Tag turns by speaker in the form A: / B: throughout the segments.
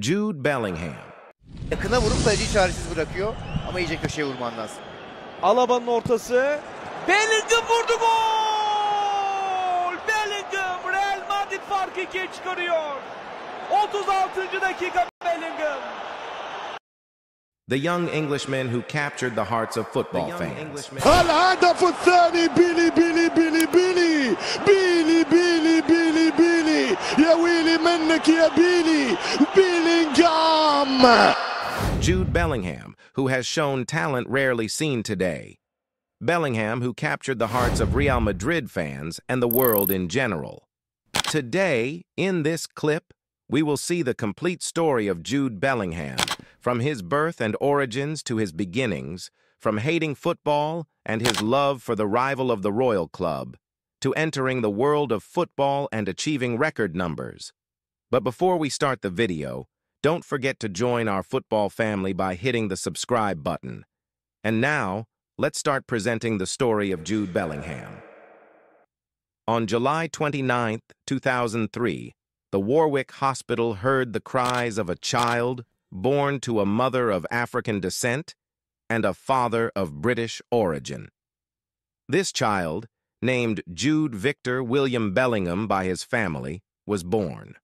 A: Jude Bellingham.
B: Yakına vurup kaleciyi çaresiz bırakıyor ama iyice köşeye vurman lazım.
C: Alaba'nın ortası. Bellingham vurdu, gol! Bellingham Real Madrid farkı 2'ye çıkarıyor. 36. dakika Bellingham.
A: The young Englishman who captured the hearts of football fans.
D: الهدف الثاني بيلي بيلي بيلي بيلي بيلي بيلي بيلي بيلي يا ويلي منك يا بيلي بيلينغهام.
A: Jude Bellingham, who has shown talent rarely seen today. Bellingham, who captured the hearts of Real Madrid fans and the world in general. Today, in this clip, we will see the complete story of Jude Bellingham, from his birth and origins to his beginnings, from hating football and his love for the rival of the Royal Club, to entering the world of football and achieving record numbers. But before we start the video, don't forget to join our football family by hitting the subscribe button. And now, let's start presenting the story of Jude Bellingham. On July 29, 2003, the Warwick Hospital heard the cries of a child born to a mother of African descent and a father of British origin. This child, named Jude Victor William Bellingham by his family, was born.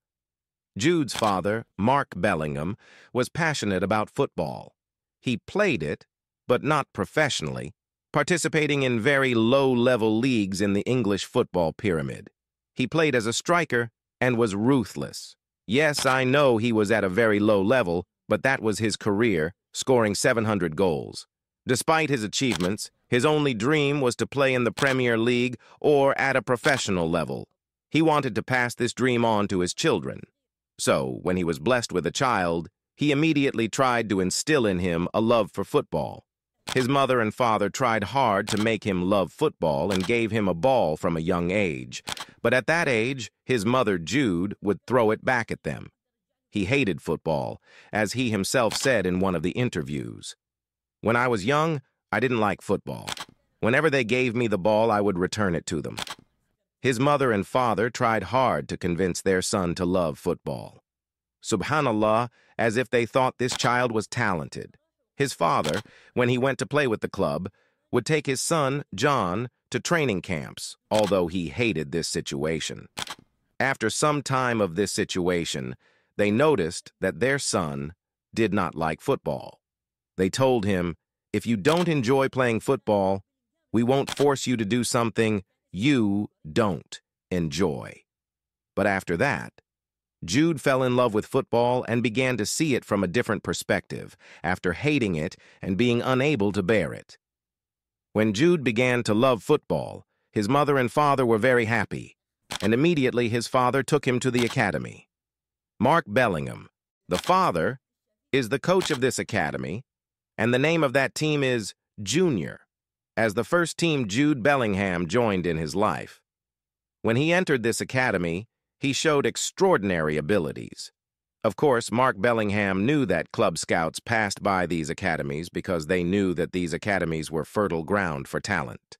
A: Jude's father, Mark Bellingham, was passionate about football. He played it, but not professionally, participating in very low-level leagues in the English football pyramid. He played as a striker and was ruthless. Yes, I know he was at a very low level, but that was his career, scoring 700 goals. Despite his achievements, his only dream was to play in the Premier League or at a professional level. He wanted to pass this dream on to his children. So, when he was blessed with a child, he immediately tried to instill in him a love for football. His mother and father tried hard to make him love football and gave him a ball from a young age. But at that age, his mother, Jude, would throw it back at them. He hated football, as he himself said in one of the interviews. When I was young, I didn't like football. Whenever they gave me the ball, I would return it to them. His mother and father tried hard to convince their son to love football. Subhanallah, as if they thought this child was talented. His father, when he went to play with the club, would take his son, John, to training camps, although he hated this situation. After some time of this situation, they noticed that their son did not like football. They told him, if you don't enjoy playing football, we won't force you to do something you don't enjoy. But after that, Jude fell in love with football and began to see it from a different perspective, after hating it and being unable to bear it. When Jude began to love football, his mother and father were very happy, and immediately his father took him to the academy. Mark Bellingham, the father, is the coach of this academy, and the name of that team is Junior, as the first team Jude Bellingham joined in his life. When he entered this academy, he showed extraordinary abilities. Of course, Mark Bellingham knew that club scouts passed by these academies because they knew that these academies were fertile ground for talent.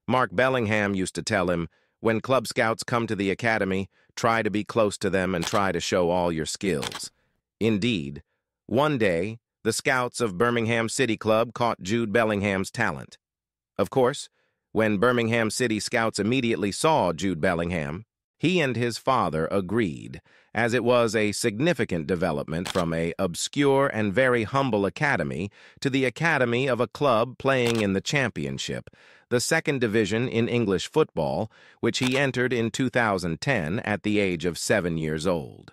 A: Mark Bellingham used to tell him, when club scouts come to the academy, try to be close to them and try to show all your skills. Indeed, one day, the scouts of Birmingham City Club caught Jude Bellingham's talent. Of course, when Birmingham City scouts immediately saw Jude Bellingham, he and his father agreed, as it was a significant development from an obscure and very humble academy to the academy of a club playing in the Championship, the second division in English football, which he entered in 2010 at the age of 7 years old.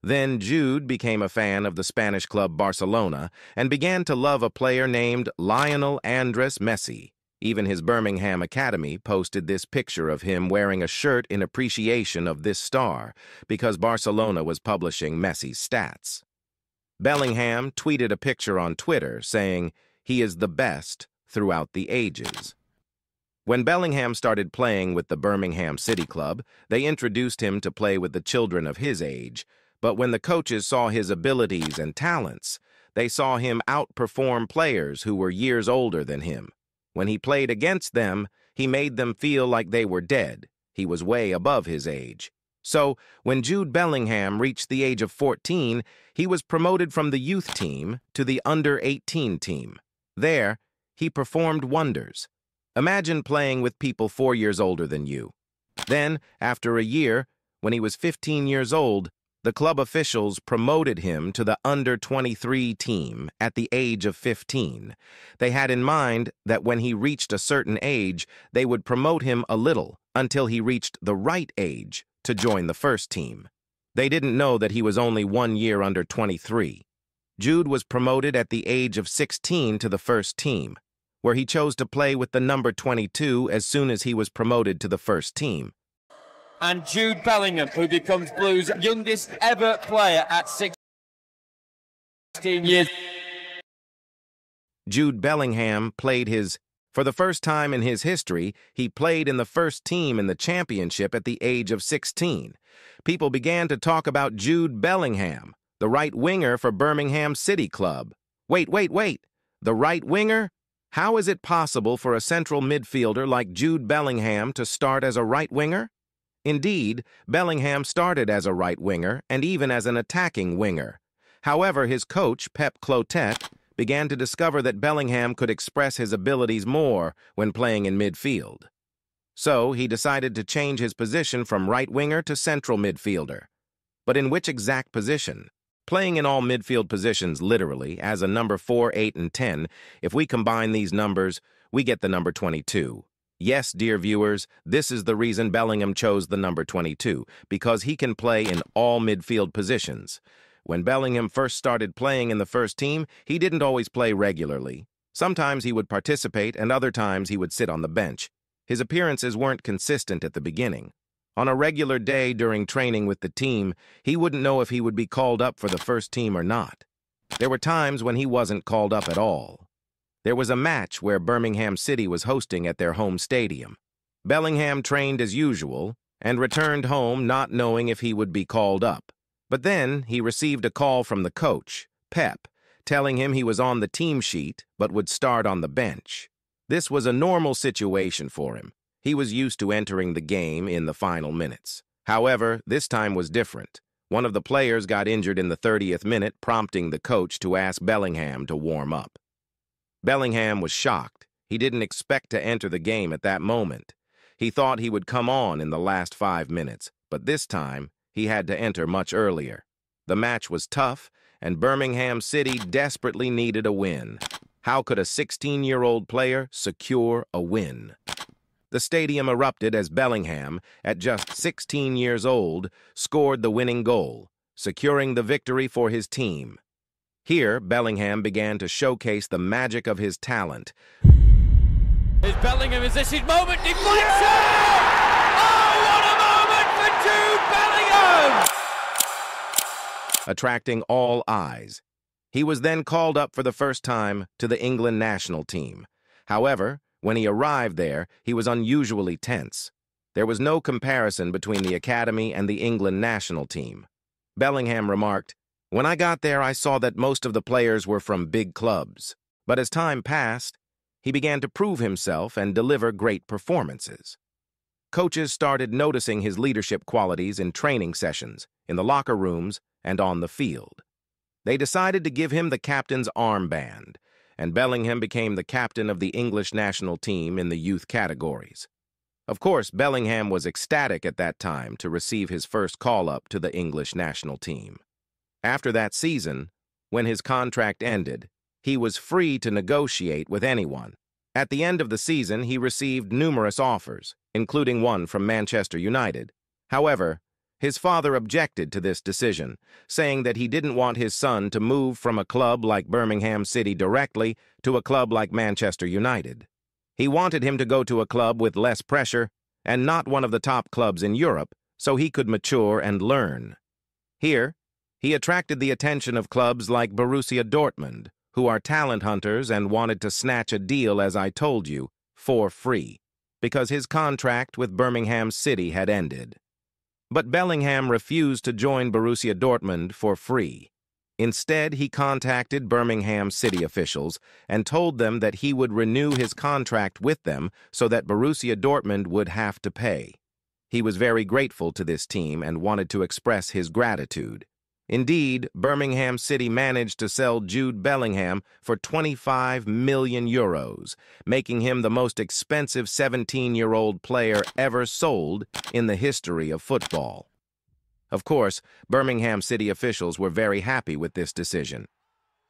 A: Then Jude became a fan of the Spanish club Barcelona and began to love a player named Lionel Andres Messi. Even his Birmingham Academy posted this picture of him wearing a shirt in appreciation of this star because Barcelona was publishing Messi's stats. Bellingham tweeted a picture on Twitter saying, "He is the best throughout the ages." When Bellingham started playing with the Birmingham City Club, they introduced him to play with the children of his age, but when the coaches saw his abilities and talents, they saw him outperform players who were years older than him. When he played against them, he made them feel like they were dead. He was way above his age. So, when Jude Bellingham reached the age of 14, he was promoted from the youth team to the under-18 team. There, he performed wonders. Imagine playing with people 4 years older than you. Then, after a year, when he was 15 years old, the club officials promoted him to the under-23 team at the age of 15. They had in mind that when he reached a certain age, they would promote him a little until he reached the right age to join the first team. They didn't know that he was only 1 year under 23. Jude was promoted at the age of 16 to the first team, where he chose to play with the number 22 as soon as he was promoted to the first team.
C: And Jude Bellingham, who becomes Blues' youngest ever player at 16 years.
A: Jude Bellingham played for the first time in his history, he played in the first team in the championship at the age of 16. People began to talk about Jude Bellingham, the right winger for Birmingham City Club. Wait. The right winger? How is it possible for a central midfielder like Jude Bellingham to start as a right winger? Indeed, Bellingham started as a right winger and even as an attacking winger. However, his coach, Pep Clotet, began to discover that Bellingham could express his abilities more when playing in midfield. So, he decided to change his position from right winger to central midfielder. But in which exact position? Playing in all midfield positions literally, as a number 4, 8, and 10, if we combine these numbers, we get the number 22. Yes, dear viewers, this is the reason Bellingham chose the number 22, because he can play in all midfield positions. When Bellingham first started playing in the first team, he didn't always play regularly. Sometimes he would participate, and other times he would sit on the bench. His appearances weren't consistent at the beginning. On a regular day during training with the team, he wouldn't know if he would be called up for the first team or not. There were times when he wasn't called up at all. There was a match where Birmingham City was hosting at their home stadium. Bellingham trained as usual and returned home not knowing if he would be called up. But then he received a call from the coach, Pep, telling him he was on the team sheet but would start on the bench. This was a normal situation for him. He was used to entering the game in the final minutes. However, this time was different. One of the players got injured in the 30th minute, prompting the coach to ask Bellingham to warm up. Bellingham was shocked. He didn't expect to enter the game at that moment. He thought he would come on in the last 5 minutes, but this time he had to enter much earlier. The match was tough, and Birmingham City desperately needed a win. How could a 16-year-old player secure a win? The stadium erupted as Bellingham, at just 16 years old, scored the winning goal, securing the victory for his team. Here, Bellingham began to showcase the magic of his talent.
C: Is Bellingham, is this his moment? Deflection! Oh, what a moment for Jude Bellingham!
A: Attracting all eyes. He was then called up for the first time to the England national team. However, when he arrived there, he was unusually tense. There was no comparison between the academy and the England national team. Bellingham remarked, "When I got there, I saw that most of the players were from big clubs. But as time passed, he began to prove himself and deliver great performances." Coaches started noticing his leadership qualities in training sessions, in the locker rooms, and on the field. They decided to give him the captain's armband, and Bellingham became the captain of the English national team in the youth categories. Of course, Bellingham was ecstatic at that time to receive his first call-up to the English national team. After that season, when his contract ended, he was free to negotiate with anyone. At the end of the season, he received numerous offers, including one from Manchester United. However, his father objected to this decision, saying that he didn't want his son to move from a club like Birmingham City directly to a club like Manchester United. He wanted him to go to a club with less pressure and not one of the top clubs in Europe, so he could mature and learn. Here, he attracted the attention of clubs like Borussia Dortmund, who are talent hunters and wanted to snatch a deal, as I told you, for free, because his contract with Birmingham City had ended. But Bellingham refused to join Borussia Dortmund for free. Instead, he contacted Birmingham City officials and told them that he would renew his contract with them so that Borussia Dortmund would have to pay. He was very grateful to this team and wanted to express his gratitude. Indeed, Birmingham City managed to sell Jude Bellingham for 25 million euros, making him the most expensive 17-year-old player ever sold in the history of football. Of course, Birmingham City officials were very happy with this decision.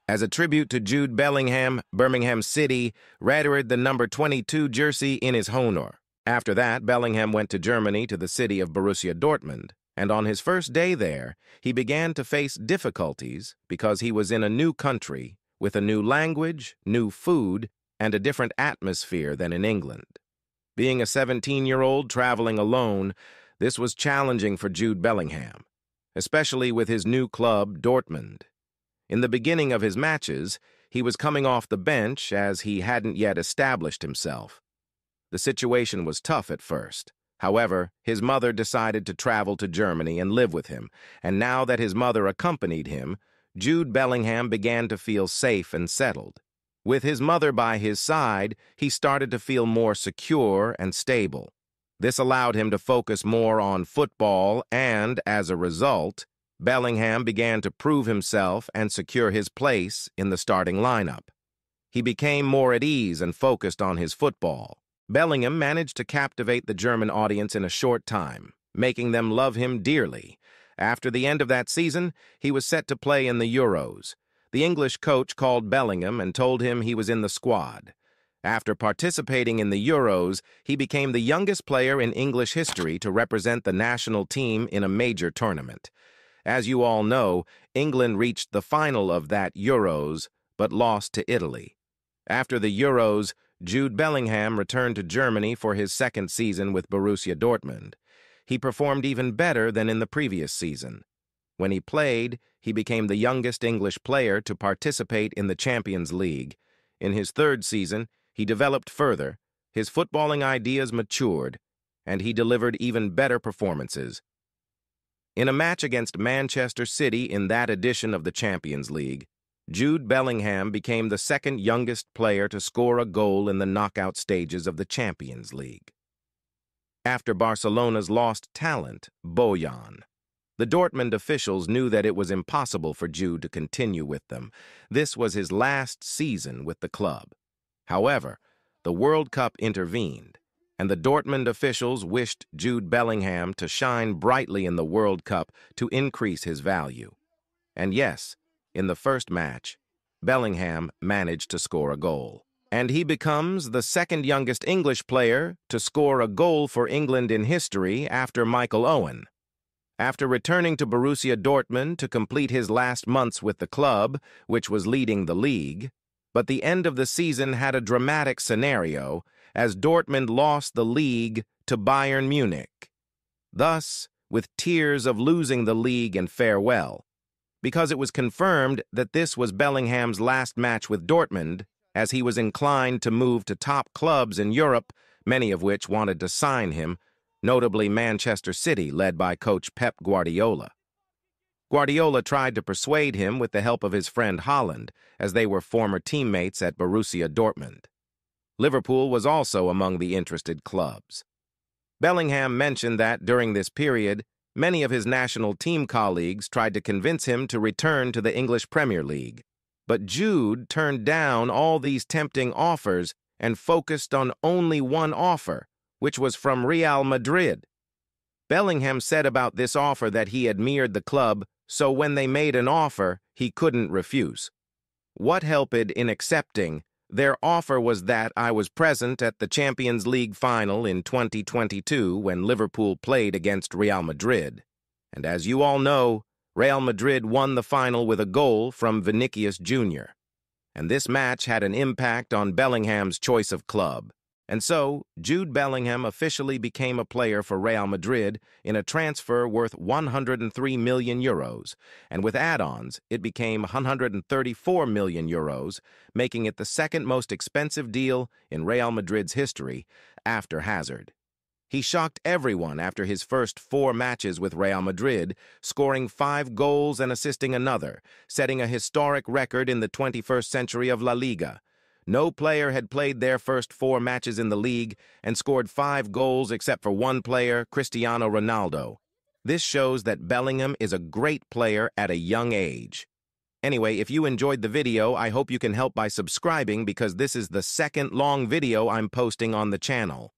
A: As a tribute to Jude Bellingham, Birmingham City retired the number 22 jersey in his honor. After that, Bellingham went to Germany to the city of Borussia Dortmund, and on his first day there, he began to face difficulties because he was in a new country with a new language, new food, and a different atmosphere than in England. Being a 17-year-old traveling alone, this was challenging for Jude Bellingham, especially with his new club, Dortmund. In the beginning of his matches, he was coming off the bench as he hadn't yet established himself. The situation was tough at first. However, his mother decided to travel to Germany and live with him, and now that his mother accompanied him, Jude Bellingham began to feel safe and settled. With his mother by his side, he started to feel more secure and stable. This allowed him to focus more on football and, as a result, Bellingham began to prove himself and secure his place in the starting lineup. He became more at ease and focused on his football. Bellingham managed to captivate the German audience in a short time, making them love him dearly. After the end of that season, he was set to play in the Euros. The English coach called Bellingham and told him he was in the squad. After participating in the Euros, he became the youngest player in English history to represent the national team in a major tournament. As you all know, England reached the final of that Euros, but lost to Italy. After the Euros, Jude Bellingham returned to Germany for his second season with Borussia Dortmund. He performed even better than in the previous season. When he played, he became the youngest English player to participate in the Champions League. In his third season, he developed further, his footballing ideas matured, and he delivered even better performances. In a match against Manchester City in that edition of the Champions League, Jude Bellingham became the second youngest player to score a goal in the knockout stages of the Champions League. After Barcelona's lost talent, Bojan, the Dortmund officials knew that it was impossible for Jude to continue with them. This was his last season with the club. However, the World Cup intervened, and the Dortmund officials wished Jude Bellingham to shine brightly in the World Cup to increase his value. And yes, in the first match, Bellingham managed to score a goal. And he becomes the second youngest English player to score a goal for England in history after Michael Owen. After returning to Borussia Dortmund to complete his last months with the club, which was leading the league, but the end of the season had a dramatic scenario as Dortmund lost the league to Bayern Munich. Thus, with tears of losing the league and farewell, because it was confirmed that this was Bellingham's last match with Dortmund, as he was inclined to move to top clubs in Europe, many of which wanted to sign him, notably Manchester City, led by coach Pep Guardiola. Guardiola tried to persuade him with the help of his friend Haaland, as they were former teammates at Borussia Dortmund. Liverpool was also among the interested clubs. Bellingham mentioned that during this period, many of his national team colleagues tried to convince him to return to the English Premier League. But Jude turned down all these tempting offers and focused on only one offer, which was from Real Madrid. Bellingham said about this offer that he admired the club, so when they made an offer, he couldn't refuse. What helped in accepting their offer was that I was present at the Champions League final in 2022 when Liverpool played against Real Madrid. And as you all know, Real Madrid won the final with a goal from Vinicius Jr. And this match had an impact on Bellingham's choice of club. And so, Jude Bellingham officially became a player for Real Madrid in a transfer worth 103 million euros, and with add-ons, it became 134 million euros, making it the second most expensive deal in Real Madrid's history after Hazard. He shocked everyone after his first 4 matches with Real Madrid, scoring 5 goals and assisting another, setting a historic record in the 21st century of La Liga. No player had played their first 4 matches in the league and scored 5 goals except for one player, Cristiano Ronaldo. This shows that Bellingham is a great player at a young age. Anyway, if you enjoyed the video, I hope you can help by subscribing because this is the second long video I'm posting on the channel.